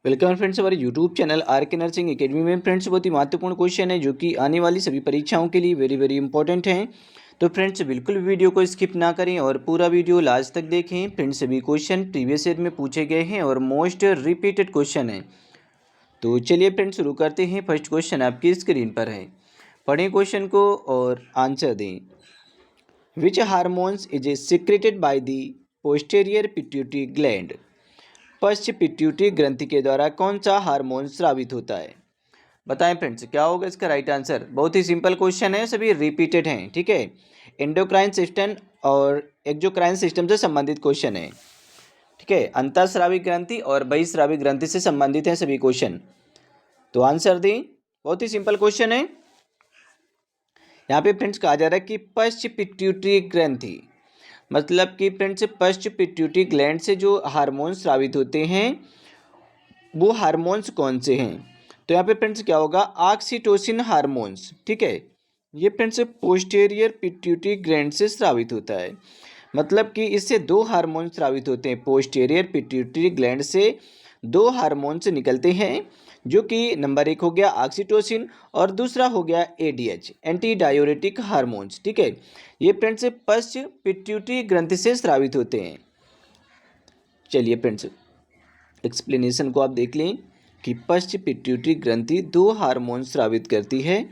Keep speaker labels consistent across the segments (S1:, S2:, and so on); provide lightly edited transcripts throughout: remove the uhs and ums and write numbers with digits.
S1: Welcome friends हमारे YouTube channel are के nursing academy में। फ्रेंड्स बहुत ही महत्वपूर्ण क्वेश्चन है जो कि आने वाली सभी परीक्षाओं के लिए वेरी वेरी इंपॉर्टेंट हैं। तो फ्रेंड्स बिल्कुल वीडियो को स्किप ना करें और पूरा वीडियो लास्ट तक देखें। फ्रेंड्स सभी क्वेश्चन प्रीवियस ईयर में पूछे गए हैं और मोस्ट रिपीटेड क्वेश्चन है। तो चलिए फ्रेंड्स शुरू करते हैं। फर्स्ट क्वेश्चन आपकी स्क्रीन पर है, पढ़ें क्वेश्चन को और आंसर दें। Which hormones is secreted by the posterior pituitary gland. पश्च पिट्यूटरी ग्रंथि के द्वारा कौन सा हार्मोन स्रावित होता है? बताएं फ्रेंड्स क्या होगा इसका राइट आंसर। बहुत ही सिंपल क्वेश्चन है, सभी रिपीटेड हैं। ठीक है, एंडोक्राइन सिस्टम और एक्सोक्राइन सिस्टम से संबंधित क्वेश्चन है। ठीक है, अंतःस्रावी ग्रंथि और बहिस्रावी ग्रंथि से संबंधित हैं सभी क्वेश्चन। तो आंसर दें, बहुत ही सिंपल क्वेश्चन है। यहाँ पे फ्रेंड्स कहा जा रहा है कि पश्च पिट्यूटरी ग्रंथि, मतलब कि फ्रेंड्स पश्च पिट्यूटरी ग्लैंड से जो हार्मोन स्रावित होते हैं वो हार्मोन्स कौन से हैं। तो यहाँ पे फ्रेंड्स क्या होगा, ऑक्सीटोसिन हार्मोन्स। ठीक है, ये फ्रेंड्स पोस्टीरियर पिट्यूटरी ग्लैंड से स्रावित होता है। मतलब कि इससे दो हार्मोन स्रावित होते हैं। पोस्टीरियर पिट्यूटरी ग्लैंड से दो हार्मोन्स निकलते हैं, जो कि नंबर एक हो गया ऑक्सीटोसिन और दूसरा हो गया एडीएच, एंटी डायूरेटिक हार्मोन्स। ठीक है, ये फ्रेंड्स पश्च पिट्यूटरी ग्रंथि से स्रावित होते हैं। चलिए फ्रेंड्स एक्सप्लेनेशन को आप देख लें कि पश्च पिट्यूटरी ग्रंथि दो हार्मोन स्रावित करती है,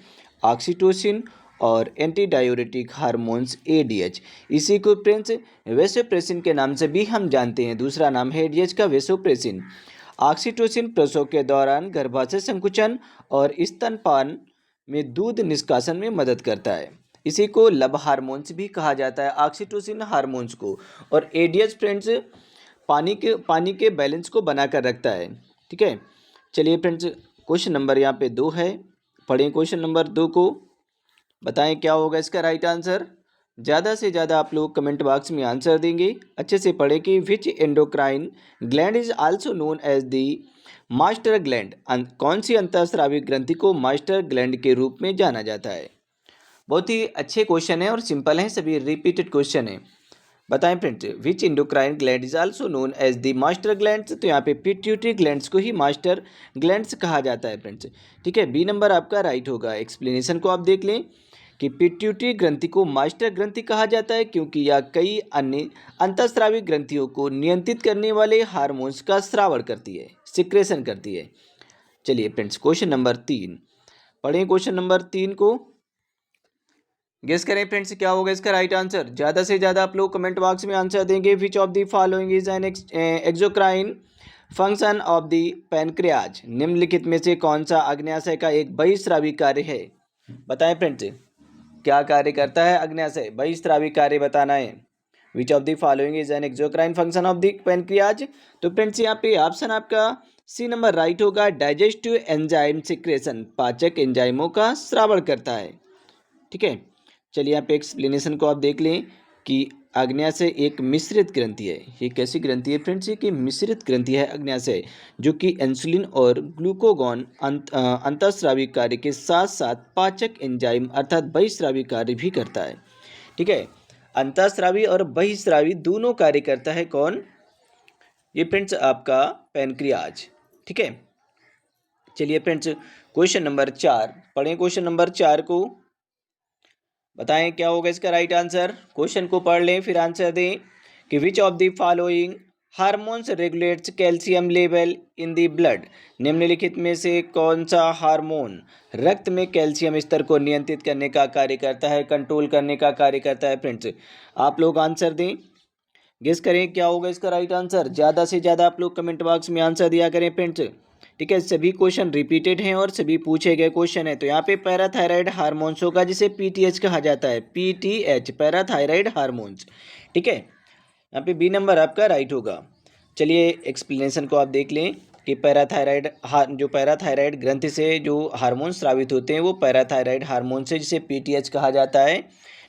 S1: ऑक्सीटोसिन और एंटी डायूरेटिक हार्मोन्स एडीएच। इसी को फ्रेंड्स वेसोप्रेसिन के नाम से भी हम जानते हैं। दूसरा नाम है एडीएच का वेसोप्रेसिन। ऑक्सीटोसिन प्रसव के दौरान गर्भाशय संकुचन और स्तनपान में दूध निष्कासन में मदद करता है। इसी को लब हार्मोन्स भी कहा जाता है, ऑक्सीटोसिन हार्मोन्स को। और एडीएच फ्रेंड्स पानी के बैलेंस को बनाकर रखता है। ठीक है, चलिए फ्रेंड्स क्वेश्चन नंबर यहाँ पे 2 है, पढ़ें क्वेश्चन नंबर 2 को, बताएं क्या होगा इसका राइट आंसर। ज़्यादा से ज़्यादा आप लोग कमेंट बॉक्स में आंसर देंगे। अच्छे से पढ़ें कि which endocrine gland is also known as the master gland. कौन सी अंतःस्रावी ग्रंथि को मास्टर ग्लैंड के रूप में जाना जाता है। बहुत ही अच्छे क्वेश्चन है और सिंपल है, सभी रिपीटेड क्वेश्चन है। बताएं friends which endocrine gland is also known as the master glands. तो यहाँ पे पिट्यूटरी ग्लैंड्स को ही मास्टर ग्लैंड्स कहा जाता है फ्रेंड्स। ठीक है, बी नंबर आपका राइट होगा। एक्सप्लेनेशन को आप देख लें कि पिट्यूटरी ग्रंथि को मास्टर ग्रंथि कहा जाता है क्योंकि यह कई अन्य अंतःस्रावी ग्रंथियों को नियंत्रित करने वाले हार्मोन्स का स्रावण करती है, सिक्रेशन करती है। चलिए फ्रेंड्स क्वेश्चन नंबर 3, पढ़ें क्वेश्चन नंबर 3 को, गेस करें फ्रेंड्स क्या होगा इसका राइट आंसर। ज़्यादा से ज़्यादा आप लोग कमेंट बॉक्स में आंसर देंगे। विच of the following is an exocrine function of the pancreas. निम्नलिखित में से कौन सा अग्न्याशय का एक बहिस्रावी कार्य है। बताएं फ्रेंड्स क्या कार्य करता है अग्न्याशय, बहिस्रावी कार्य बताना है। विच of the following is an exocrine function of the pancreas. तो फ्रेंड्स यहाँ पे ऑप्शन आपका सी नंबर राइट होगा। डाइजेस्टिव एंजाइम सिक्रेशन, पाचक एंजाइमों का स्रावण करता है। ठीक है, चलिए यहाँ पे एक्सप्लेनेशन को आप देख लें कि अग्न्याशय एक मिश्रित ग्रंथि है। ये कैसी ग्रंथि है फ्रेंड्स, ये कि मिश्रित ग्रंथि है अग्न्याशय, जो कि इंसुलिन और ग्लूकोगॉन अंतःस्रावी कार्य के साथ साथ पाचक एंजाइम अर्थात बहिस्रावी कार्य भी करता है। ठीक है, अंतःस्रावी और बहिस्रावी दोनों कार्य करता है कौन, ये फ्रेंड्स आपका पैनक्रियाज। ठीक है, चलिए फ्रेंड्स क्वेश्चन नंबर 4, पढ़ें क्वेश्चन नंबर 4 को, बताएं क्या होगा इसका राइट आंसर। क्वेश्चन को पढ़ लें फिर आंसर दें कि विच of the following hormones regulates calcium level in the blood. निम्नलिखित में से कौन सा हार्मोन रक्त में कैल्शियम स्तर को नियंत्रित करने का कार्य करता है, कंट्रोल करने का कार्य करता है। फ्रेंड्स आप लोग आंसर दें, गेस करें क्या होगा इसका राइट आंसर। ज़्यादा से ज़्यादा आप लोग कमेंट बॉक्स में आंसर दिया करें फ्रेंड्स। ठीक है, सभी क्वेश्चन रिपीटेड हैं और सभी पूछे गए क्वेश्चन है। तो यहाँ पे पैराथायराइड हार्मोन्स होगा जिसे पीटीएच कहा जाता है, पीटीएच पैराथायराइड हार्मोन्स। ठीक है, यहाँ पे बी नंबर आपका राइट होगा। चलिए एक्सप्लेनेशन को आप देख लें कि जो पैराथायराइड ग्रंथि से जो हार्मोन स्रावित होते हैं वो पैराथायराइड हार्मोन से, जिसे पीटीएच कहा जाता है।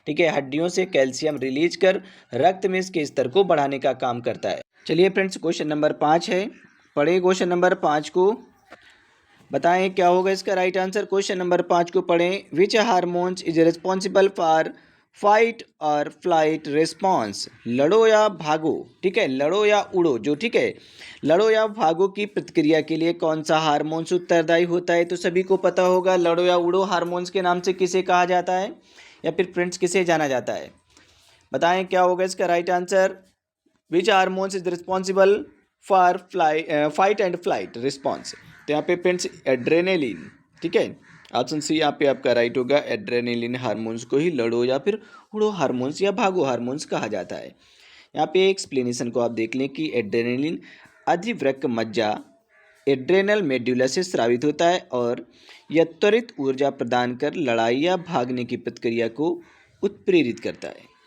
S1: ठीक है, हड्डियों से कैल्शियम रिलीज कर रक्त में इसके स्तर को बढ़ाने का काम करता है। चलिए फ्रेंड्स क्वेश्चन नंबर 5 है, पढ़े क्वेश्चन नंबर 5 को, बताएं क्या होगा इसका राइट आंसर। क्वेश्चन नंबर 5 को पढ़ें। विच hormones is responsible for fight और फ्लाइट रिस्पॉन्स, लड़ो या भागो, ठीक है, लड़ो या उड़ो, जो ठीक है, लड़ो या भागो की प्रतिक्रिया के लिए कौन सा हार्मोन्स उत्तरदायी होता है? तो सभी को पता होगा, लड़ो या उड़ो हार्मोन्स के नाम से किसे कहा जाता है या फिर फ्रेंड्स किसे जाना जाता है? बताएं क्या होगा इसका right answer. Which hormones is responsible for fight and flight response? तो यहाँ पे फ्रेंड्स एड्रेनलिन, ठीक है, ऑप्शन सी यहाँ पे आपका राइट होगा। एड्रेनलिन हार्मोन्स को ही लड़ो या फिर उड़ो हार्मोन्स या भागो हार्मोन्स कहा जाता है। यहाँ पे एक्सप्लेनेशन को आप देख लें कि एड्रेनलिन अधिवृक्क मज्जा एड्रेनल मेड्यूला से स्रावित होता है और यह त्वरित ऊर्जा प्रदान कर लड़ाई या भागने की प्रतिक्रिया को उत्प्रेरित करता है।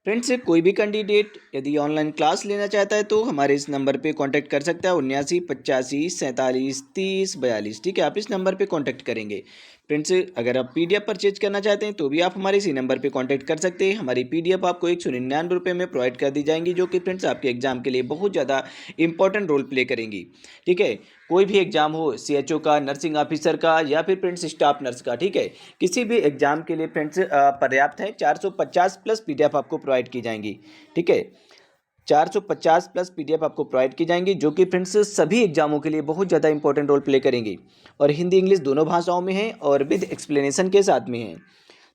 S1: फ्रेंड्स, कोई भी कैंडिडेट यदि ऑनलाइन क्लास लेना चाहता है तो हमारे इस नंबर पे कांटेक्ट कर सकता है 7985473042, ठीक है, आप इस नंबर पे कांटेक्ट करेंगे। फ्रेंड्स, अगर आप पीडीएफ परचेज करना चाहते हैं तो भी आप हमारे इसी नंबर पे कांटेक्ट कर सकते हैं। हमारी पीडीएफ आपको 199 रुपये में प्रोवाइड कर दी जाएंगी, जो कि फ्रेंड्स आपके एग्जाम के लिए बहुत ज़्यादा इंपॉर्टेंट रोल प्ले करेंगी, ठीक है। कोई भी एग्जाम हो, सीएचओ का, नर्सिंग ऑफिसर का या फिर फ्रेंड्स स्टाफ नर्स का, ठीक है, किसी भी एग्जाम के लिए फ्रेंड्स पर्याप्त है 450 प्लस पीडीएफ आपको प्रोवाइड की जाएंगी, ठीक है, 450 प्लस पीडीएफ आपको प्रोवाइड की जाएंगी, जो कि फ्रेंड्स सभी एग्जामों के लिए बहुत ज़्यादा इंपॉर्टेंट रोल प्ले करेंगी और हिंदी इंग्लिश दोनों भाषाओं में है और विद एक्सप्लेनेशन के साथ में है।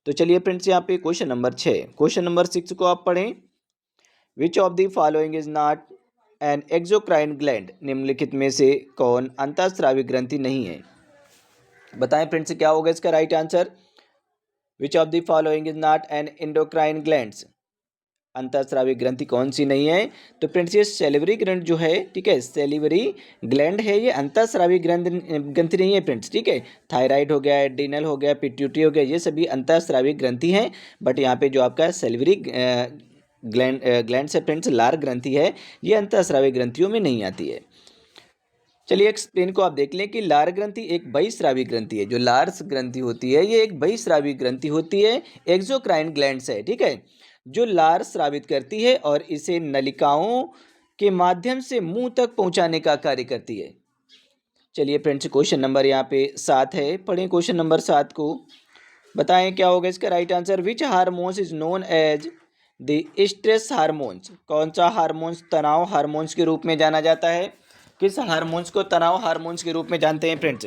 S1: तो चलिए फ्रेंड्स, यहाँ पे क्वेश्चन नंबर 6, क्वेश्चन नंबर 6 को आप पढ़ें। विच of the following is not N exocrine gland? निम्नलिखित में से कौन अंतःस्रावी ग्रंथि नहीं है? बताएं फ्रेंड्स क्या होगा इसका right answer. Which of the following is not an endocrine glands? अंतःस्रावी ग्रंथि कौन सी नहीं है? तो फ्रेंड्स ये सेलिवरी ग्रंथ जो है, ठीक है, सेलिवरी ग्लैंड है, ये अंतःस्रावी ग्रंथि नहीं है फ्रेंड्स, ठीक है। थायराइड हो गया, एड्रीनल हो गया, पिट्यूटरी हो गया, ये सभी अंतःस्रावी ग्रंथि हैं, बट यहाँ पे जो आपका सेलिवरी ग्लैंड से फ्रेंड्स लार ग्रंथि है, ये अंतःस्रावी ग्रंथियों में नहीं आती है। चलिए एक्सप्लेन को आप देख लें कि लार ग्रंथि एक बहिस्रावी ग्रंथि है। जो लार्स ग्रंथि होती है ये एक बहिस्रावी ग्रंथि होती है, एक्सोक्राइन ग्लैंड है, ठीक है, जो लार स्रावित करती है और इसे नलिकाओं के माध्यम से मुंह तक पहुंचाने का कार्य करती है। चलिए फ्रेंड्स, क्वेश्चन नंबर यहाँ पे 7 है, पढ़ें क्वेश्चन नंबर 7 को। बताएं क्या होगा इसका right answer. Which hormones is known as the stress hormones? कौन सा हार्मोन्स तनाव हार्मोन्स के रूप में जाना जाता है? किस हार्मोन्स को तनाव हार्मोन्स के रूप में जानते हैं फ्रेंड्स?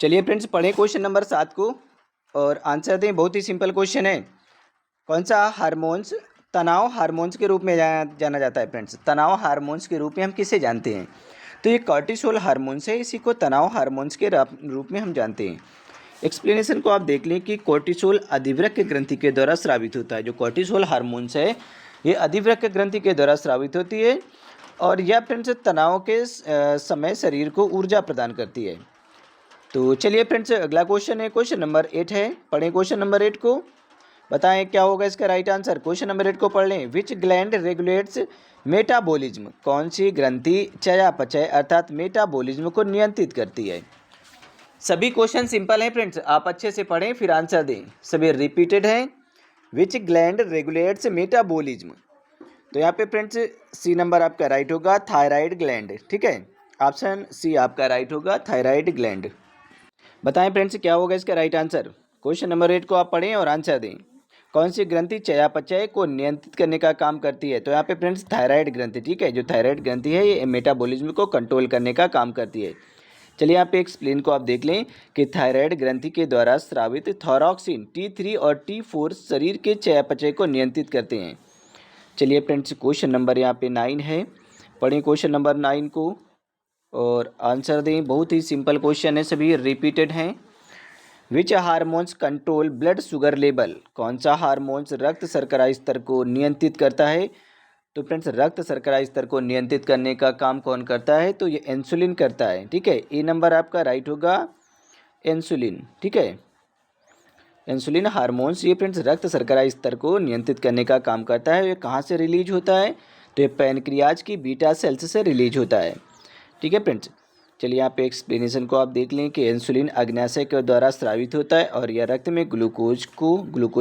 S1: चलिए फ्रेंड्स, पढ़ें क्वेश्चन नंबर 7 को और आंसर दें। बहुत ही सिंपल क्वेश्चन है। कौन सा हार्मोन्स तनाव हार्मोन्स के रूप में जाना जाता है फ्रेंड्स? तनाव हार्मोन्स के रूप में हम किसे जानते हैं? तो ये कॉर्टिसोल हार्मोन्स है, इसी को तनाव हार्मोन्स के रूप में हम जानते हैं। एक्सप्लेनेशन को आप देख लें कि कॉर्टिसोल अधिवृक्क ग्रंथि के द्वारा स्रावित होता है। जो कॉर्टिसोल हार्मोन्स है ये अधिवृक्क ग्रंथि के द्वारा स्रावित होती है और यह फ्रेंड्स तनाव के समय शरीर को ऊर्जा प्रदान करती है। तो चलिए फ्रेंड्स, अगला क्वेश्चन है, क्वेश्चन नंबर 8 है, पढ़ें क्वेश्चन नंबर 8 को। बताएं क्या होगा इसका राइट आंसर। क्वेश्चन नंबर 8 को पढ़ लें। विच ग्लैंड रेगुलेट्स मेटाबॉलिज्म? कौन सी ग्रंथि चयापचय अर्थात मेटाबॉलिज्म को नियंत्रित करती है? सभी क्वेश्चन सिंपल हैं फ्रेंड्स, आप अच्छे से पढ़ें फिर आंसर दें, सभी रिपीटेड हैं। विच ग्लैंड रेगुलेट्स मेटाबॉलिज्म? तो यहाँ पे फ्रेंड्स सी नंबर आपका राइट होगा, थायराइड ग्लैंड, ठीक है, ऑप्शन सी आपका राइट होगा, थायराइड ग्लैंड। बताएं फ्रेंड्स क्या होगा इसका राइट आंसर। क्वेश्चन नंबर 8 को आप पढ़ें और आंसर दें। कौन सी ग्रंथि चयापचय को नियंत्रित करने का काम करती है? तो यहाँ पे फ्रेंड्स थायराइड ग्रंथि, ठीक है, जो थायराइड ग्रंथि है ये मेटाबॉलिज्म को कंट्रोल करने का काम करती है। चलिए यहाँ पे एक्सप्लेन को आप देख लें कि थायराइड ग्रंथि के द्वारा स्रावित थायरॉक्सिन T3 और T4 शरीर के चयापचय को नियंत्रित करते हैं। चलिए फ्रेंड्स, क्वेश्चन नंबर यहाँ पे 9 है, पढ़ें क्वेश्चन नंबर 9 को और आंसर दें। बहुत ही सिंपल क्वेश्चन है, सभी रिपीटेड हैं। विच hormones control blood sugar level? कौन सा हार्मोन्स रक्त शर्करा स्तर को नियंत्रित करता है? तो फ्रेंड्स रक्त शर्करा स्तर को नियंत्रित करने का काम कौन करता है? तो ये इंसुलिन करता है, ठीक है, ए नंबर आपका राइट होगा, इंसुलिन, ठीक है। इंसुलिन हार्मोन्स ये फ्रेंड्स रक्त शर्करा स्तर को नियंत्रित करने का काम करता है। ये कहाँ से रिलीज होता है? तो ये पैनक्रियाज की बीटा सेल्स से रिलीज होता है, ठीक है फ्रेंड्स। चलिए यहाँ पे एक्सप्लेनेशन को आप देख लें कि इंसुलिन अग्न्याशय के द्वारा स्रावित होता है और यह रक्त में ग्लूकोज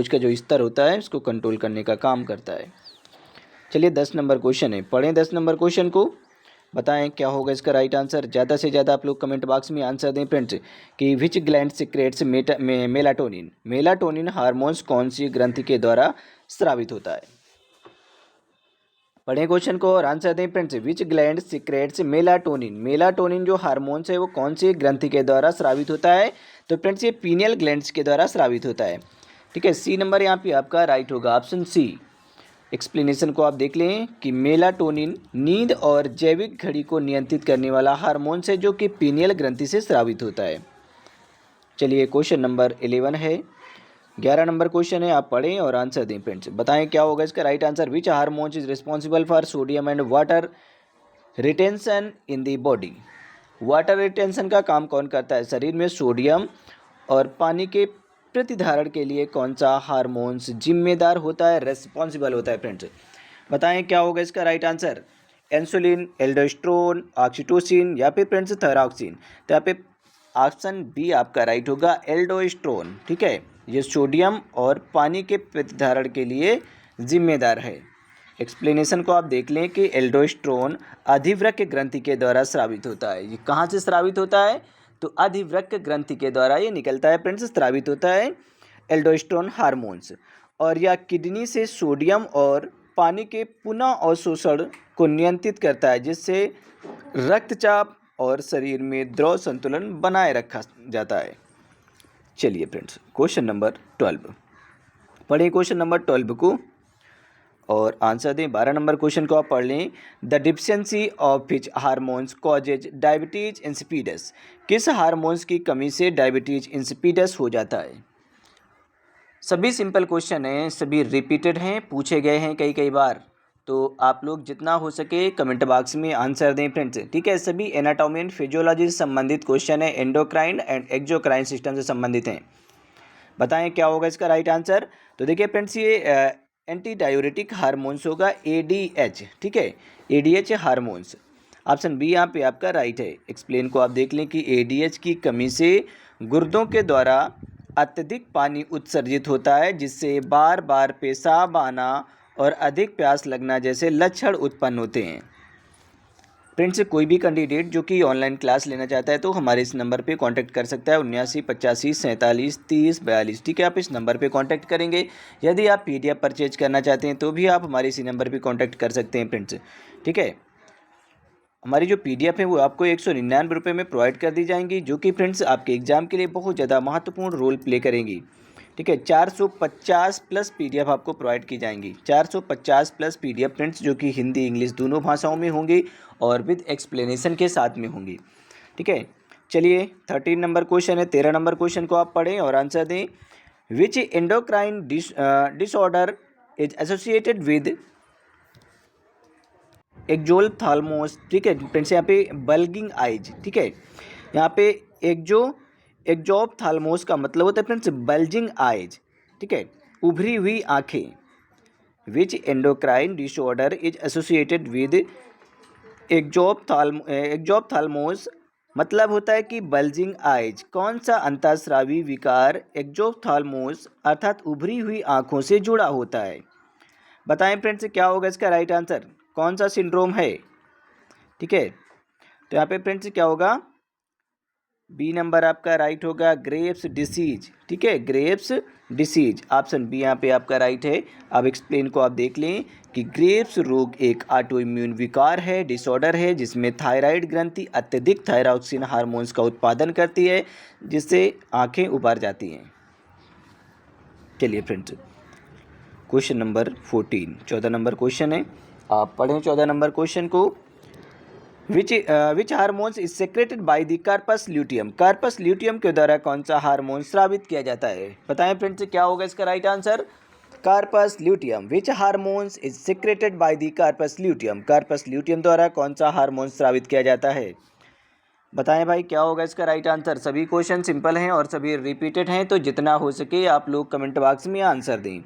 S1: का जो स्तर होता है उसको कंट्रोल करने का काम करता है। चलिए 10 नंबर क्वेश्चन है, पढ़ें 10 नंबर क्वेश्चन को। बताएं क्या होगा इसका राइट आंसर। ज़्यादा से ज़्यादा आप लोग कमेंट बॉक्स में आंसर दें फ्रेंड्स कि which gland secrets melatonin. Melatonin hormones कौन सी ग्रंथि के द्वारा स्रावित होता है। पढ़ें क्वेश्चन को और आंसर दें फ्रेंड्स। विच ग्लैंड सीक्रेट्स मेलाटोनिन। मेलाटोनिन जो हार्मोन्स है वो कौन सी ग्रंथि के द्वारा स्रावित होता है। तो फ्रेंड्स ये पीनियल ग्लैंड्स के द्वारा स्रावित होता है। ठीक है, सी नंबर यहाँ पे आपका राइट होगा, ऑप्शन सी। एक्सप्लेनेशन को आप देख लें कि मेलाटोनिन नींद और जैविक घड़ी को नियंत्रित करने वाला हार्मोन्स है जो कि पीनियल ग्रंथि से स्रावित होता है। चलिए क्वेश्चन नंबर 11 है। 11 नंबर क्वेश्चन है, आप पढ़ें और आंसर दें फ्रेंड्स। बताएं क्या होगा इसका right answer. Which hormones is responsible for sodium and water retention in the body. Water retention का काम कौन करता है शरीर में। सोडियम और पानी के प्रतिधारण के लिए कौन सा हार्मोन्स जिम्मेदार होता है, रेस्पॉन्सिबल होता है फ्रेंड्स। बताएं क्या होगा इसका right answer. Insulin, aldosterone, oxytocin या फिर फ्रेंड्स थायरॉक्सिन। तो यहाँ पे ऑप्शन बी आपका राइट होगा, एल्डोस्टेरोन। ठीक है, ये सोडियम और पानी के प्रतिधारण के लिए जिम्मेदार है। एक्सप्लेनेशन को आप देख लें कि एल्डोस्टेरोन अधिवृक्क ग्रंथि के द्वारा स्रावित होता है। ये कहाँ से स्रावित होता है, तो अधिवृक्क ग्रंथि के द्वारा ये निकलता है फ्रेंड्स, स्रावित होता है एल्डोस्टेरोन हार्मोन्स। और यह किडनी से सोडियम और पानी के पुनः अवशोषण को नियंत्रित करता है, जिससे रक्तचाप और शरीर में द्रव संतुलन बनाए रखा जाता है। चलिए फ्रेंड्स क्वेश्चन नंबर 12 पढ़ें। क्वेश्चन नंबर 12 को और आंसर दें। 12 नंबर क्वेश्चन को आप पढ़ लें। The deficiency of which hormones causes diabetes insipidus. किस हार्मोन्स की कमी से डायबिटीज इंसिपिडस हो जाता है। सभी सिंपल क्वेश्चन हैं, सभी रिपीटेड हैं, पूछे गए हैं कई बार, तो आप लोग जितना हो सके कमेंट बॉक्स में आंसर दें फ्रेंड्स। ठीक है, सभी एनाटॉमी एंड फिजियोलॉजी से संबंधित क्वेश्चन है, एंडोक्राइन एंड एक्सोक्राइन सिस्टम से संबंधित हैं। बताएं क्या होगा इसका राइट आंसर। तो देखिए फ्रेंड्स, ये एंटी डायूरेटिक हार्मोन्स होगा, एडीएच। ठीक है, एडीएच हार्मोन्स। ऑप्शन बी यहाँ पे आपका राइट है। एक्सप्लेन को आप देख लें कि एडीएच की कमी से गुर्दों के द्वारा अत्यधिक पानी उत्सर्जित होता है, जिससे बार बार पेशाब आना और अधिक प्यास लगना जैसे लक्षण उत्पन्न होते हैं। फ्रेंड्स, कोई भी कैंडिडेट जो कि ऑनलाइन क्लास लेना चाहता है तो हमारे इस नंबर पे कांटेक्ट कर सकता है, 79 85 47 30 42। ठीक है, आप इस नंबर पे कांटेक्ट करेंगे। यदि आप पीडीएफ परचेज करना चाहते हैं तो भी आप हमारे इसी नंबर पे कांटेक्ट कर सकते हैं फ्रेंड्स। ठीक है, हमारी जो पीडीएफ है वो आपको 199 रुपये में प्रोवाइड कर दी जाएंगी, जो कि फ्रेंड्स आपके एग्जाम के लिए बहुत ज़्यादा महत्वपूर्ण रोल प्ले करेंगी। ठीक है, 450 प्लस पीडीएफ आपको प्रोवाइड की जाएंगी। 450 प्लस पीडीएफ फ्रेंड्स, जो कि हिंदी इंग्लिश दोनों भाषाओं में होंगी और विद एक्सप्लेनेशन के साथ में होंगी। ठीक है, चलिए 13 नंबर क्वेश्चन है। 13 नंबर क्वेश्चन को आप पढ़ें और आंसर दें। Which endocrine disorder is associated with exophthalmos. ठीक है फ्रेंड्स, यहाँ पे बल्गिंग आइज। ठीक है, यहाँ पे एक्सोप्थाल्मोस का मतलब होता है फ्रेंड्स बल्जिंग आइज। ठीक है, उभरी हुई आंखें। Which endocrine disorder is associated with exophthalmos मतलब होता है कि बल्जिंग आइज। कौन सा अंतःस्रावी विकार एक्सोप्थाल्मोस अर्थात उभरी हुई आंखों से जुड़ा होता है। बताएं फ्रेंड्स क्या होगा इसका राइट आंसर, कौन सा सिंड्रोम है। ठीक है, तो यहाँ पे फ्रेंड्स क्या होगा, बी नंबर आपका राइट होगा, ग्रेव्स डिसीज। ठीक है, ग्रेव्स डिसीज, ऑप्शन बी यहाँ पे आपका राइट है। अब एक्सप्लेन को आप देख लें कि ग्रेव्स रोग एक ऑटो इम्यून विकार है, डिसऑर्डर है, जिसमें थायराइड ग्रंथि अत्यधिक थायरॉक्सिन हार्मोन्स का उत्पादन करती है, जिससे आंखें उबार जाती हैं। चलिए friends question number 14 14 number question है, आप पढ़ें 14 नंबर क्वेश्चन को। Which hormones is secreted by the corpus luteum. Corpus luteum के द्वारा कौन सा हार्मोन स्रावित किया जाता है। बताएं फ्रेंड्स क्या होगा इसका right answer, corpus luteum. Which hormones is secreted by the corpus luteum. Corpus luteum द्वारा कौन सा हार्मोन स्रावित किया जाता है। बताएं भाई क्या होगा इसका राइट आंसर। सभी क्वेश्चन सिंपल हैं और सभी रिपीटेड हैं, तो जितना हो सके आप लोग कमेंट बॉक्स में आंसर दें।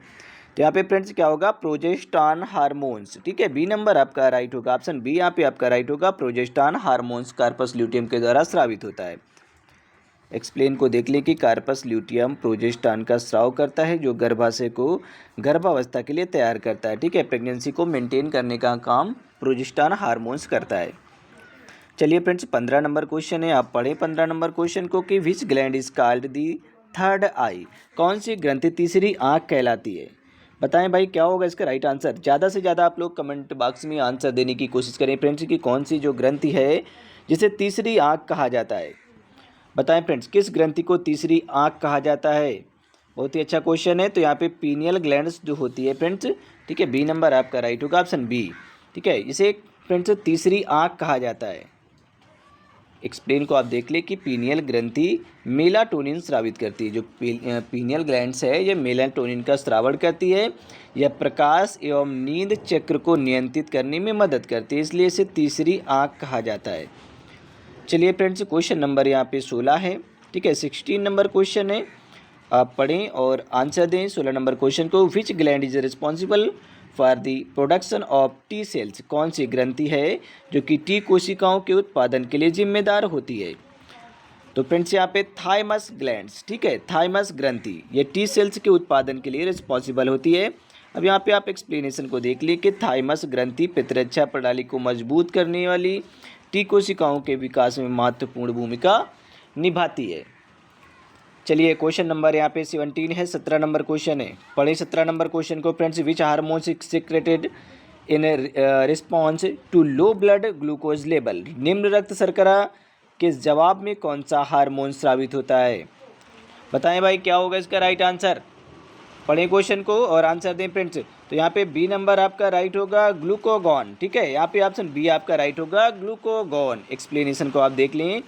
S1: तो यहाँ पे फ्रेंड्स क्या होगा, प्रोजेस्टेरॉन हार्मोन्स। ठीक है, बी नंबर आपका राइट होगा, ऑप्शन बी यहाँ पे आपका राइट होगा, प्रोजेस्टेरॉन हार्मोन्स कार्पस ल्यूटियम के द्वारा स्रावित होता है। एक्सप्लेन को देख लें कि कार्पस ल्यूटियम प्रोजेस्टेरॉन का स्राव करता है, जो गर्भाशय को गर्भावस्था के लिए तैयार करता है। ठीक है, प्रेगनेंसी को मेंटेन करने का काम प्रोजेस्टेरॉन हार्मोन्स करता है। चलिए फ्रेंड्स 15 नंबर क्वेश्चन है, आप पढ़ें 15 नंबर क्वेश्चन को कि which gland is called the third eye. कौन सी ग्रंथि तीसरी आँख कहलाती है। बताएं भाई क्या होगा इसका राइट आंसर। ज़्यादा से ज़्यादा आप लोग कमेंट बॉक्स में आंसर देने की कोशिश करें फ्रेंड्स कि कौन सी जो ग्रंथि है जिसे तीसरी आँख कहा जाता है। बताएं फ्रेंड्स किस ग्रंथि को तीसरी आँख कहा जाता है। बहुत ही अच्छा क्वेश्चन है। तो यहाँ पे पीनियल ग्लैंड्स जो होती है फ्रेंड्स, ठीक है, बी नंबर आपका राइट होगा, ऑप्शन बी। ठीक है, इसे फ्रेंड्स तीसरी आँख कहा जाता है। एक्सप्लेन को आप देख ले कि पीनियल ग्रंथि मेलाटोनिन स्रावित करती है। जो पीनियल ग्लैंड्स है ये मेलाटोनिन का स्रावण करती है। यह प्रकाश एवं नींद चक्र को नियंत्रित करने में मदद करती है, इसलिए इसे तीसरी आँख कहा जाता है। चलिए फ्रेंड्स क्वेश्चन नंबर यहाँ पे 16 है। ठीक है, 16 नंबर क्वेश्चन है, आप पढ़ें और आंसर दें 16 नंबर क्वेश्चन को। विच gland is responsible for the production of T cells. कौन सी ग्रंथि है जो कि टी कोशिकाओं के उत्पादन के लिए जिम्मेदार होती है। तो फ्रेंड्स यहाँ पे थाइमस ग्लैंड्स, ठीक है, थाइमस ग्रंथि ये टी सेल्स के उत्पादन के लिए रिस्पॉन्सिबल होती है। अब यहाँ पे आप एक्सप्लेनेशन को देख लीजिए कि थाइमस ग्रंथि प्रतिरक्षा प्रणाली को मजबूत करने वाली टी कोशिकाओं के विकास में महत्वपूर्ण भूमिका निभाती है। चलिए क्वेश्चन नंबर यहाँ पे 17 है, 17 नंबर क्वेश्चन है, पढ़े 17 नंबर क्वेश्चन को friends. Which hormone secreted in response to low blood glucose level. निम्न रक्त शर्करा के जवाब में कौन सा हार्मोन स्रावित होता है। बताएं भाई क्या होगा इसका राइट आंसर। पढ़ें क्वेश्चन को और आंसर दें फ्रेंड्स। तो यहाँ पे बी नंबर आपका राइट होगा, ग्लूकोगॉन। ठीक है, यहाँ पे ऑप्शन बी आपका राइट होगा, ग्लूकोगॉन। एक्सप्लेनेशन को आप देख लें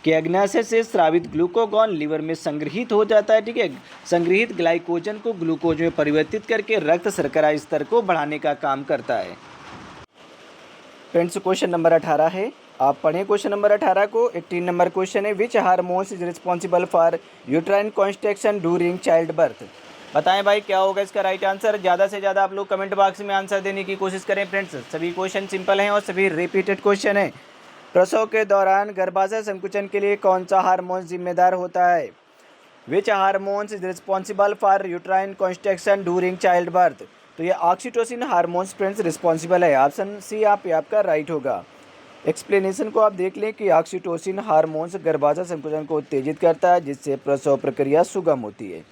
S1: कि अग्न्याशय से स्रावित ग्लूकोगॉन लिवर में संग्रहित हो जाता है। ठीक है, संग्रहित ग्लाइकोजन को ग्लूकोज में परिवर्तित करके रक्त शर्करा स्तर को बढ़ाने का काम करता है। फ्रेंड्स क्वेश्चन नंबर 18 है, आप पढ़ें क्वेश्चन नंबर 18 को। 18 नंबर क्वेश्चन है, which hormones is responsible for uterine contraction during child birth. बताएं भाई क्या होगा इसका राइट आंसर। ज़्यादा से ज़्यादा आप लोग कमेंट बॉक्स में आंसर देने की कोशिश करें फ्रेंड्स। सभी क्वेश्चन सिंपल हैं और सभी रिपीटेड क्वेश्चन हैं। प्रसव के दौरान गर्भाशय संकुचन के लिए कौन सा हार्मोन जिम्मेदार होता है। Which hormones is responsible for uterine contraction during child birth. तो ये ऑक्सीटोसिन हार्मोन्स फ्रेंड्स रिस्पॉन्सिबल है, ऑप्शन सी आपका राइट होगा। एक्सप्लेनेशन को आप देख लें कि ऑक्सीटोसिन हार्मोन्स गर्भाशय संकुचन को उत्तेजित करता है, जिससे प्रसव प्रक्रिया सुगम होती है।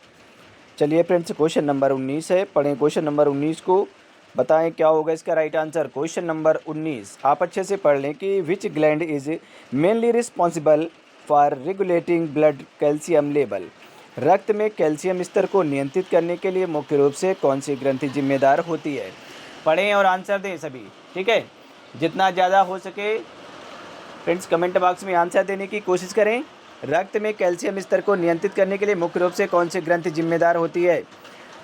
S1: चलिए फ्रेंड्स क्वेश्चन नंबर 19 है, पढ़ें क्वेश्चन नंबर 19 को। बताएं क्या होगा इसका राइट आंसर। क्वेश्चन नंबर 19 आप अच्छे से पढ़ लें कि which gland is mainly responsible for regulating blood calcium level. रक्त में कैल्शियम स्तर को नियंत्रित करने के लिए मुख्य रूप से कौन सी ग्रंथि जिम्मेदार होती है। पढ़ें और आंसर दें सभी, ठीक है, जितना ज़्यादा हो सके फ्रेंड्स कमेंट बॉक्स में आंसर देने की कोशिश करें। रक्त में कैल्शियम स्तर को नियंत्रित करने के लिए मुख्य रूप से कौन सी ग्रंथि जिम्मेदार होती है।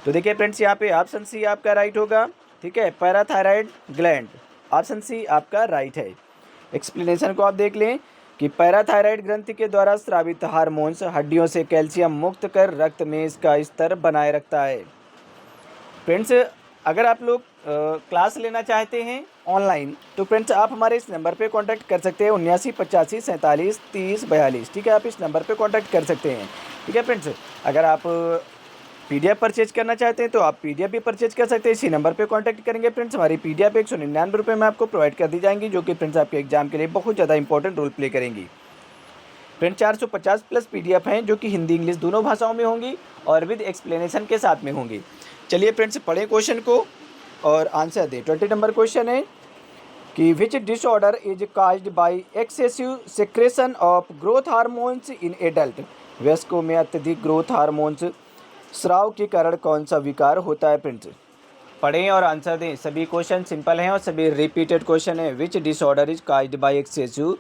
S1: तो देखिए फ्रेंड्स यहाँ पे ऑप्शन सी आपका राइट होगा, ठीक है, पैराथायराइड ग्लैंड, ऑप्शन सी आपका राइट है। एक्सप्लेनेशन को आप देख लें कि पैराथायराइड ग्रंथि के द्वारा स्रावित हार्मोन्स हड्डियों से कैल्शियम मुक्त कर रक्त में इसका स्तर बनाए रखता है। फ्रेंड्स अगर आप लोग क्लास लेना चाहते हैं ऑनलाइन तो फ्रेंड्स आप हमारे इस नंबर पे कांटेक्ट कर सकते हैं 7985473042। ठीक है, आप इस नंबर पे कांटेक्ट कर सकते हैं। ठीक है फ्रेंड्स, अगर आप पीडीएफ परचेज करना चाहते हैं तो आप पीडीएफ भी परचेज कर सकते हैं। इसी नंबर पे कांटेक्ट करेंगे फ्रेंड्स, हमारी पीडीएफ 199 रुपये में आपको प्रोवाइड कर दी जाएंगी, जो कि फ्रेंड्स आपके एग्जाम के लिए बहुत ज़्यादा इंपॉर्टेंट रोल प्ले करेंगी। फ्रेंड्स 450 प्लस पीडीएफ हैं जो कि हिंदी इंग्लिश दोनों भाषाओं में होंगी और विद एक्सप्लेनेशन के साथ में होंगी। चलिए फ्रेंड्स पढ़ें क्वेश्चन को और आंसर दें। 20 नंबर क्वेश्चन है कि which disorder is caused by excessive secretion of growth hormones in adult. वयस्कों में अत्यधिक ग्रोथ हार्मोन्स स्राव के कारण कौन सा विकार होता है। फ्रेंड्स पढ़ें और आंसर दें। सभी क्वेश्चन सिंपल हैं और सभी रिपीटेड क्वेश्चन है। Which disorder is caused by excessive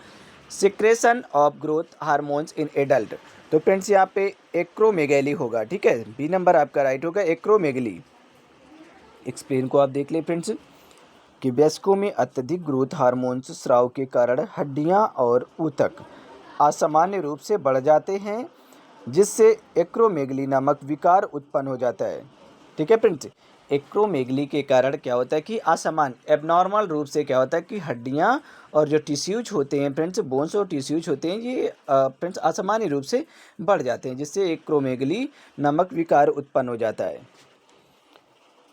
S1: secretion of growth hormones in adult. तो फ्रेंड्स यहाँ पे एक्रोमेगैली होगा, ठीक है, बी नंबर आपका राइट होगा, एक्रोमेगली। एक्सप्लेन को आप देख लें फ्रेंड्स कि वयस्कों में अत्यधिक ग्रोथ हार्मोन्स स्राव के कारण हड्डियां और ऊतक असामान्य रूप से बढ़ जाते हैं, जिससे एक्रोमेगली नामक विकार उत्पन्न हो जाता है। ठीक है फ्रेंड्स, एक्रोमेगली के कारण क्या होता है कि असामान्य एबनॉर्मल रूप से क्या होता है कि हड्डियां और जो टिश्यूज होते हैं फ्रेंड्स, बोन्स और टिश्यूज होते हैं, ये फ्रेंड्स असामान्य रूप से बढ़ जाते हैं, जिससे एक्रोमेगली नामक विकार उत्पन्न हो जाता है।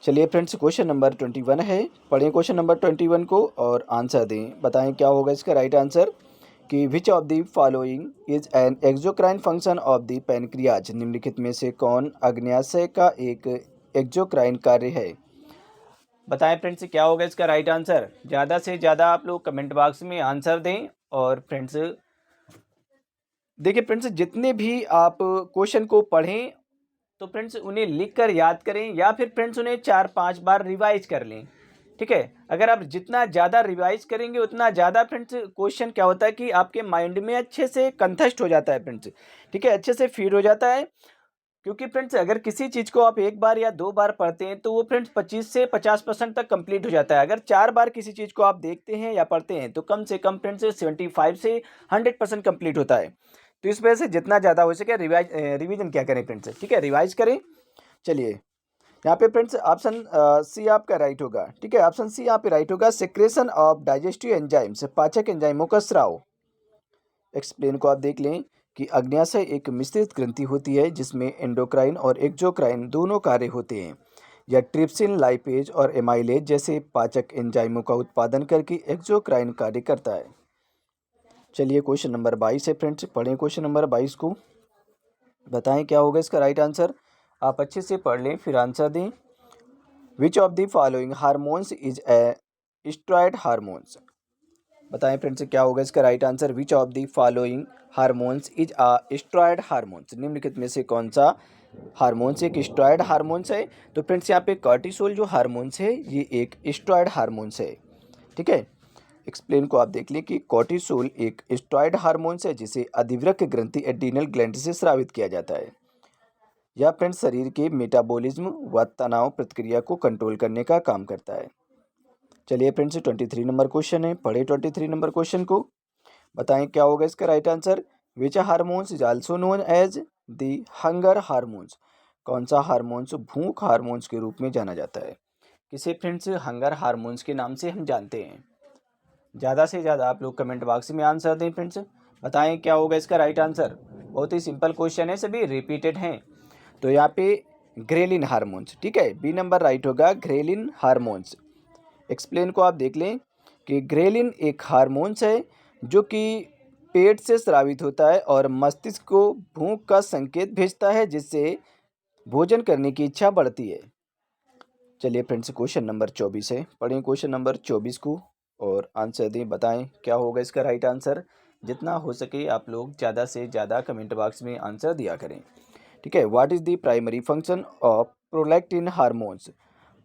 S1: चलिए फ्रेंड्स क्वेश्चन नंबर 21 है, पढ़ें क्वेश्चन नंबर 21 को और आंसर दें। बताएं क्या होगा इसका राइट आंसर। कि विच of the following is an exocrine function of the pancreas, निम्नलिखित में से कौन अग्न्याशय का एक एक्सोक्राइन कार्य है। बताएं फ्रेंड्स क्या होगा इसका राइट आंसर। ज़्यादा से ज़्यादा आप लोग कमेंट बॉक्स में आंसर दें। और फ्रेंड्स देखिए फ्रेंड्स, जितने भी आप क्वेश्चन को पढ़ें तो फ्रेंड्स उन्हें लिख कर याद करें या फिर फ्रेंड्स उन्हें 4-5 बार रिवाइज कर लें। ठीक है, अगर आप जितना ज़्यादा रिवाइज करेंगे उतना ज़्यादा फ्रेंड्स क्वेश्चन क्या होता है कि आपके माइंड में अच्छे से कंठस्थ हो जाता है फ्रेंड्स। ठीक है, अच्छे से फीड हो जाता है। क्योंकि फ्रेंड्स अगर किसी चीज़ को आप एक बार या 2 बार पढ़ते हैं तो वो फ्रेंड्स 25 से 50% तक कंप्लीट हो जाता है। अगर 4 बार किसी चीज़ को आप देखते हैं या पढ़ते हैं तो कम से कम फ्रेंड्स 75 से 100% कंप्लीट होता है। तो इस वजह से जितना ज़्यादा हो सके रिवीजन क्या करें फ्रेंड्स। ठीक है, रिवाइज करें। चलिए यहाँ पे फ्रेंड्स ऑप्शन सी आपका राइट होगा। ठीक है, ऑप्शन सी यहाँ पे राइट होगा। सेक्रेशन ऑफ डाइजेस्टिव एंजाइम्स, पाचक एंजाइमों का स्राव। एक्सप्लेन को आप देख लें कि अग्न्याशय एक मिश्रित ग्रंथि होती है जिसमें एंडोक्राइन और एक्सोक्राइन दोनों कार्य होते हैं। यह ट्रिप्सिन, लाइपेज और एमाइलेज जैसे पाचक एंजाइमों का उत्पादन करके एक्सोक्राइन कार्य करता है। चलिए क्वेश्चन नंबर 22 है फ्रेंड्स, पढ़ें क्वेश्चन नंबर 22 को। बताएं क्या होगा इसका राइट आंसर। आप अच्छे से पढ़ लें फिर आंसर दें। विच of the following hormones is a steroid hormones. बताएं फ्रेंड्स क्या होगा इसका right answer. Which of the following hormones is a steroid hormones, निम्नलिखित में से कौन सा हार्मोन्स एक स्टेरॉयड हार्मोन्स है। तो फ्रेंड्स यहाँ पे कॉर्टिसोल जो हार्मोन्स है ये एक स्टेरॉयड हार्मोन्स है। ठीक है, एक्सप्लेन को आप देख लें कि कॉर्टिसोल एक स्टेरॉयड हार्मोन्स है जिसे अधिवृक्क ग्रंथि एड्रिनल ग्लैंड से स्रावित किया जाता है। यह फ्रेंड्स शरीर के मेटाबॉलिज्म व तनाव प्रतिक्रिया को कंट्रोल करने का काम करता है। चलिए फ्रेंड्स 23 नंबर क्वेश्चन है, पढ़े 23 नंबर क्वेश्चन को। बताएं क्या होगा इसका right answer. Which hormones is also known as the hunger hormones, कौन सा हार्मोन्स भूख हार्मोन्स के रूप में जाना जाता है। किसे फ्रेंड्स हंगर हार्मोन्स के नाम से हम जानते हैं। ज़्यादा से ज़्यादा आप लोग कमेंट बॉक्स में आंसर दें फ्रेंड्स। बताएं क्या होगा इसका राइट आंसर। बहुत ही सिंपल क्वेश्चन है, सभी रिपीटेड हैं। तो यहाँ पे ग्रेलिन हार्मोन्स। ठीक है, बी नंबर राइट होगा, ग्रेलिन हार्मोन्स। एक्सप्लेन को आप देख लें कि ग्रेलिन एक हार्मोन्स है जो कि पेट से स्रावित होता है और मस्तिष्क को भूख का संकेत भेजता है जिससे भोजन करने की इच्छा बढ़ती है। चलिए फ्रेंड्स क्वेश्चन नंबर 24 है, पढ़ें क्वेश्चन नंबर 24 को और आंसर दें। बताएं क्या होगा इसका राइट आंसर। जितना हो सके आप लोग ज़्यादा से ज़्यादा कमेंट बॉक्स में आंसर दिया करें। ठीक है, what is the primary function of prolactin hormones.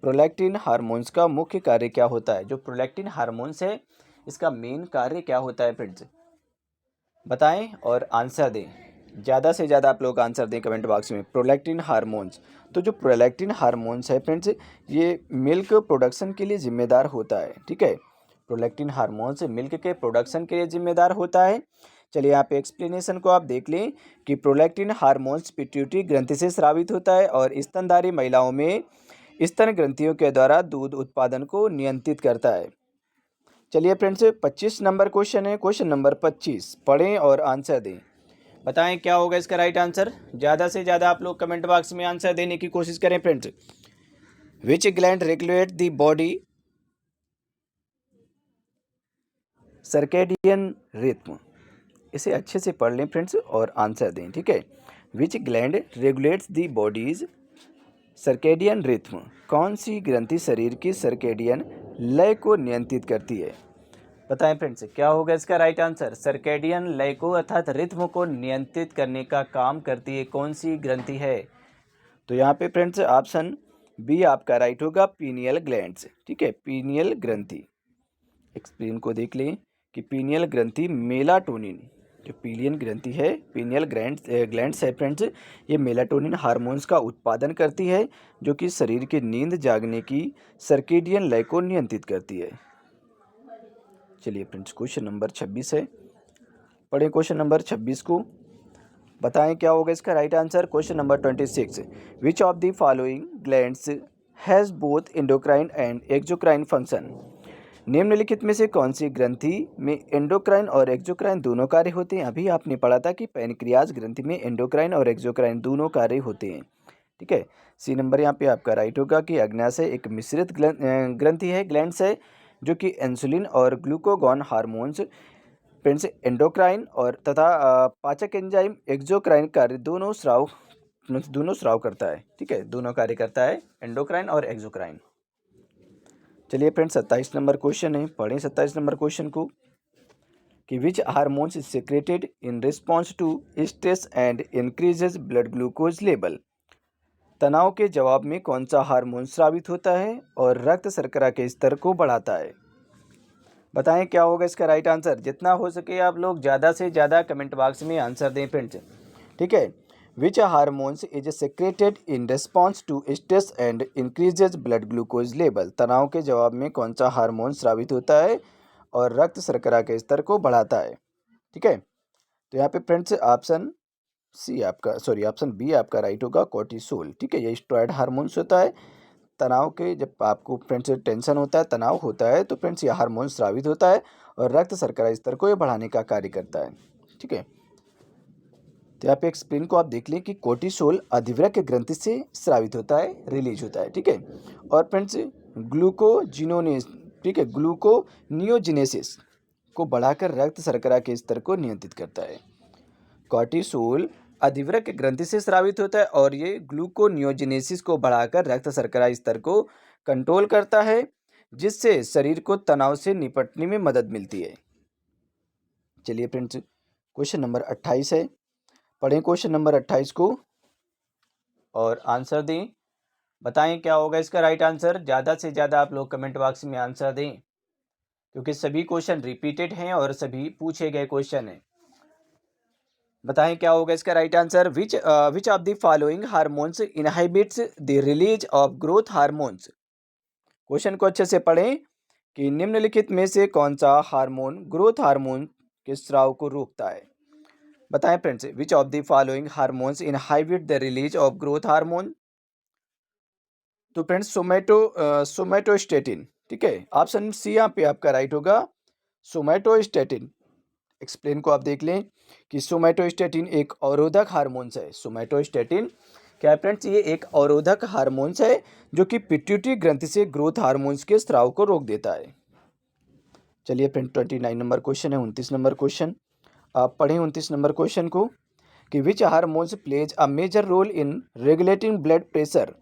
S1: Prolactin hormones का मुख्य कार्य क्या होता है। जो प्रोलैक्टिन हार्मोन्स है इसका मेन कार्य क्या होता है फ्रेंड्स, बताएं और आंसर दें। ज़्यादा से ज़्यादा आप लोग आंसर दें कमेंट बॉक्स में। प्रोलैक्टिन हार्मोन्स, तो जो प्रोलैक्टिन हार्मोन्स है फ्रेंड्स ये मिल्क प्रोडक्शन के लिए जिम्मेदार होता है। ठीक है, प्रोलैक्टिन हार्मोन्स मिल्क के प्रोडक्शन के लिए जिम्मेदार होता है। चलिए यहाँ पे एक्सप्लेनेशन को आप देख लें कि प्रोलैक्टिन हार्मोन्स पिट्यूटरी ग्रंथि से स्रावित होता है और स्तनधारी महिलाओं में स्तन ग्रंथियों के द्वारा दूध उत्पादन को नियंत्रित करता है। चलिए फ्रेंड्स 25 नंबर क्वेश्चन है, क्वेश्चन नंबर 25, पढ़ें और आंसर दें। बताएं क्या होगा इसका राइट आंसर। ज़्यादा से ज़्यादा आप लोग कमेंट बॉक्स में आंसर देने की कोशिश करें friends. Which gland regulate the body circadian rhythm. इसे अच्छे से पढ़ लें फ्रेंड्स और आंसर दें। ठीक है, विच gland regulates the bodies circadian rhythm, कौन सी ग्रंथि शरीर की सर्केडियन लय को नियंत्रित करती है। बताएं फ्रेंड्स क्या होगा इसका राइट आंसर। सर्केडियन लय को अर्थात रिथम को नियंत्रित करने का काम करती है कौन सी ग्रंथि है। तो यहाँ पे फ्रेंड्स ऑप्शन बी आपका राइट होगा, पीनियल ग्लैंड्स। ठीक है, पीनियल ग्रंथि। एक्सप्लेन को देख लें कि पीनियल ग्रंथि मेलाटोनिन, जो पीनियल ग्रंथि है पीनियल ग्लैंड्स है फ्रेंड्स ये मेलाटोनिन हार्मोन्स का उत्पादन करती है जो कि शरीर के नींद जागने की सर्केडियन लय को नियंत्रित करती है। चलिए फ्रेंड्स क्वेश्चन नंबर 26 है, पढ़ें क्वेश्चन नंबर 26 को। बताएं क्या होगा इसका right answer. Question number 26, which of the following glands has both endocrine and exocrine function. निम्नलिखित में से कौन सी ग्रंथि में एंडोक्राइन और एक्सोक्राइन दोनों कार्य होते हैं। अभी आपने पढ़ा था कि पैनक्रियाज ग्रंथि में एंडोक्राइन और एक्सोक्राइन दोनों कार्य होते हैं। ठीक है, सी नंबर यहाँ पे आपका राइट होगा कि अग्न्याशय एक मिश्रित ग्रंथि है, ग्लैंड्स है जो कि इंसुलिन और ग्लूकागॉन हार्मोन्स फ्रेंड्स एंडोक्राइन और तथा पाचक एंजाइम एक्सोक्राइन कार्य दोनों स्राव करता है। ठीक है, दोनों कार्य करता है, एंडोक्राइन और एक्सोक्राइन। चलिए फ्रेंड्स 27 नंबर क्वेश्चन है, पढ़ें 27 नंबर क्वेश्चन को कि which hormones is secreted in response to stress and increases blood glucose level. तनाव के जवाब में कौन सा हार्मोन स्रावित होता है और रक्त शर्करा के स्तर को बढ़ाता है। बताएं क्या होगा इसका राइट आंसर। जितना हो सके आप लोग ज़्यादा से ज़्यादा कमेंट बॉक्स में आंसर दें फ्रेंड्स। ठीक है, which hormones is secreted in response to stress and increases blood glucose level. तनाव के जवाब में कौन सा हार्मोन स्रावित होता है और रक्त शर्करा के स्तर को बढ़ाता है। ठीक है, तो यहाँ पे फ्रेंड्स ऑप्शन बी आपका राइट होगा, कोर्टिसोल। ठीक है, ये स्टेरॉयड हार्मोन्स होता है। तनाव के जब आपको फ्रेंड्स टेंशन होता है, तनाव होता है, तो फ्रेंड्स ये हार्मोन स्रावित होता है और रक्त शर्करा स्तर को ये बढ़ाने का कार्य करता है। ठीक है, तो यहाँ पे एक्सप्लेन को आप देख लें कि कोर्टिसोल अधिवृक्क ग्रंथि से स्रावित होता है, रिलीज होता है। ठीक है, और फ्रेंड्स ग्लूकोजिनोनेस, ठीक है, ग्लूकोनियोजिनेसिस को बढ़ाकर रक्त शर्करा के स्तर को नियंत्रित करता है। कोर्टिसोल अधिवृक्क ग्रंथि से स्रावित होता है और ये ग्लूकोनियोजिनेसिस को बढ़ाकर रक्त शर्करा स्तर को कंट्रोल करता है, जिससे शरीर को तनाव से निपटने में मदद मिलती है। चलिए फ्रेंड्स क्वेश्चन नंबर 28 है, पढ़ें क्वेश्चन नंबर 28 को और आंसर दें। बताएं क्या होगा इसका राइट आंसर। ज़्यादा से ज़्यादा आप लोग कमेंट बॉक्स में आंसर दें, क्योंकि सभी क्वेश्चन रिपीटेड हैं और सभी पूछे गए क्वेश्चन हैं। बताएं क्या होगा इसका right answer. Which of the following hormones inhibits the release of growth hormones. Question को अच्छे से पढ़ें कि निम्नलिखित में से कौन सा हार्मोन ग्रोथ हार्मोन के स्राव को रोकता है। बताएं friends, which of the following hormones inhibit the release of growth hormone. तो फ्रेंड्स सोमैटोस्टेटिन। ठीक है, ऑप्शन सी यहाँ पे आपका राइट होगा, सोमैटोस्टेटिन। एक्सप्लेन को आप देख लें कि सोमैटोस्टेटिन एक अवरोधक हार्मोन्स है। सोमैटोस्टेटिन क्या है फ्रेंड्स, ये एक अवरोधक हार्मोन्स है जो कि पिट्यूटरी ग्रंथि से ग्रोथ हार्मोन्स के स्राव को रोक देता है। चलिए फ्रेंड 29 नंबर क्वेश्चन है, 29 नंबर क्वेश्चन आप पढ़ें 29 नंबर क्वेश्चन को कि which hormones plays a major role in regulating blood pressure.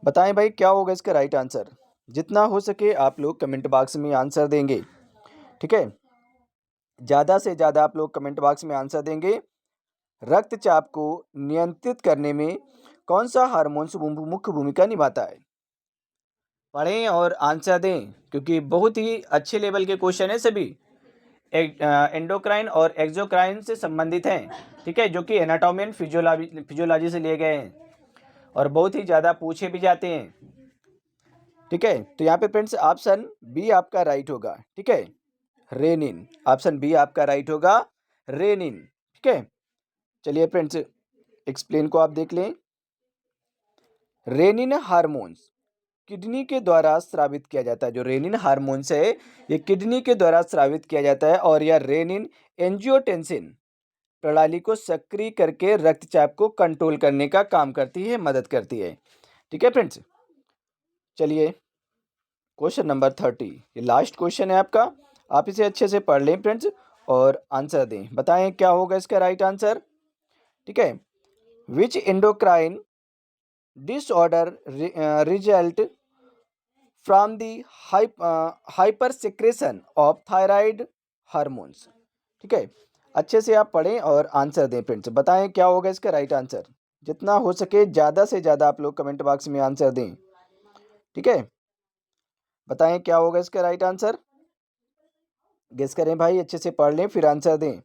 S1: बताएं भाई क्या होगा इसका राइट आंसर। जितना हो सके आप लोग कमेंट बॉक्स में आंसर देंगे। ठीक है, ज़्यादा से ज़्यादा आप लोग कमेंट बॉक्स में आंसर देंगे। रक्तचाप को नियंत्रित करने में कौन सा हार्मोन मुख्य भूमिका निभाता है। पढ़ें और आंसर दें, क्योंकि बहुत ही अच्छे लेवल के क्वेश्चन है, सभी एंडोक्राइन और एक्सोक्राइन से संबंधित हैं। ठीक है, जो कि एनाटॉमी एंड फिजियोलॉजी से लिए गए हैं और बहुत ही ज़्यादा पूछे भी जाते हैं। ठीक है, तो यहाँ पे फ्रेंड्स ऑप्शन बी आपका राइट होगा। ठीक है, रेनिन। ऑप्शन बी आपका राइट होगा, रेनिन। ठीक है, चलिए फ्रेंड्स एक्सप्लेन को आप देख लें। रेनिन हार्मोन्स किडनी के द्वारा स्रावित किया जाता है। जो रेनिन हार्मोन्स है ये किडनी के द्वारा स्रावित किया जाता है और यह रेनिन एंजियोटेंसिन प्रणाली को सक्रिय करके रक्तचाप को कंट्रोल करने का काम करती है, मदद करती है। ठीक है फ्रेंड्स, चलिए क्वेश्चन नंबर 30, ये लास्ट क्वेश्चन है आपका। आप इसे अच्छे से पढ़ लें फ्रेंड्स और आंसर दें। बताएं क्या होगा इसका राइट आंसर। ठीक है, which endocrine disorder result from the hyper secretion of thyroid hormones. ठीक है, अच्छे से आप पढ़ें और आंसर दें फ्रेंड्स। बताएं क्या होगा इसका राइट आंसर। जितना हो सके ज़्यादा से ज़्यादा आप लोग कमेंट बॉक्स में आंसर दें। ठीक है, बताएं क्या होगा इसका राइट आंसर। गेस करें भाई, अच्छे से पढ़ लें फिर आंसर दें,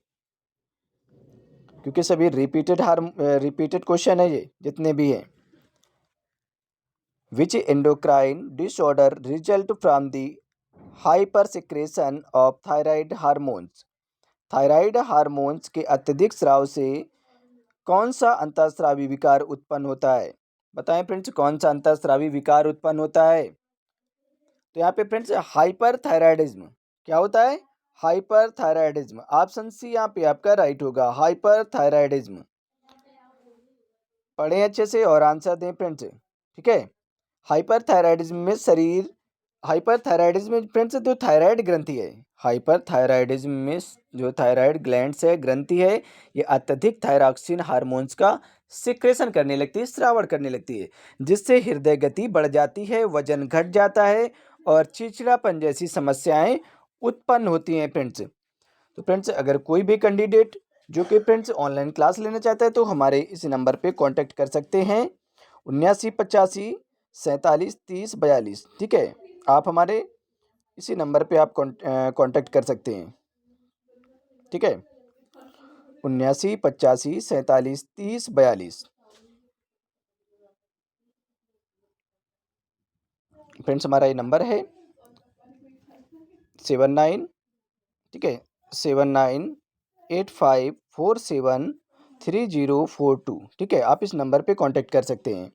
S1: क्योंकि सभी रिपीटेड क्वेश्चन है ये जितने भी हैं। Which endocrine disorder result from the hyper secretion of thyroid hormones. Thyroid hormones के अत्यधिक स्राव से कौन सा अंतःस्रावी विकार उत्पन्न होता है। बताएं फ्रेंड्स कौन सा अंतःस्रावी विकार उत्पन्न होता है। तो यहाँ पे फ्रेंड्स हाइपर थायराइडिज्म क्या होता है, हाइपर थायराइडिज्म। ऑप्शन सी यहाँ पे आपका राइट होगा, हाइपर थायराइडिज्म। पढ़ें अच्छे से और आंसर दें फ्रेंड्स। ठीक है, हाइपर थायराइडिज्म में शरीर हाइपरथायराइडिज्म में फ्रेंड्स जो थायराइड ग्रंथि है, हाइपरथायराइडिज्म में जो थायराइड ग्लैंड्स है, ग्रंथि है, ये अत्यधिक थायरॉक्सिन हार्मोन्स का सिक्रेशन करने लगती है, स्रावण करने लगती है, जिससे हृदय गति बढ़ जाती है, वजन घट जाता है और चिड़चिड़ापन जैसी समस्याएं उत्पन्न होती हैं फ्रेंड्स। तो फ्रेंड्स अगर कोई भी कैंडिडेट जो कि फ्रेंड्स ऑनलाइन क्लास लेना चाहता है तो हमारे इस नंबर पे कांटेक्ट कर सकते हैं 7985 4730 42। ठीक है, आप हमारे इसी नंबर पे आप कांटेक्ट कर सकते हैं। ठीक है, 7985 4730 42। फ्रेंड्स हमारा ये नंबर है 79, ठीक है, 7985473042। ठीक है, आप इस नंबर पे कांटेक्ट कर सकते हैं।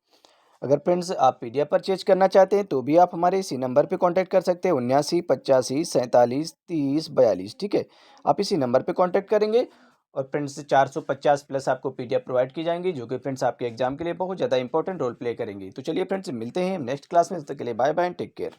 S1: अगर फ्रेंड्स आप पीडीएफ परचेज करना चाहते हैं तो भी आप हमारे इसी नंबर पे कांटेक्ट कर सकते हैं 7985 4730 42। ठीक है, आप इसी नंबर पे कांटेक्ट करेंगे और फ्रेंड्स 450 प्लस आपको पीडीएफ प्रोवाइड की जाएंगी, जो कि फ्रेंड्स आपके एग्जाम के लिए बहुत ज़्यादा इंपॉर्टेंट रोल प्ले करेंगी। तो चलिए फ्रेंड्स मिलते हैं नेक्स्ट क्लास में, तब तक के लिए बाय बाय, टेक केयर।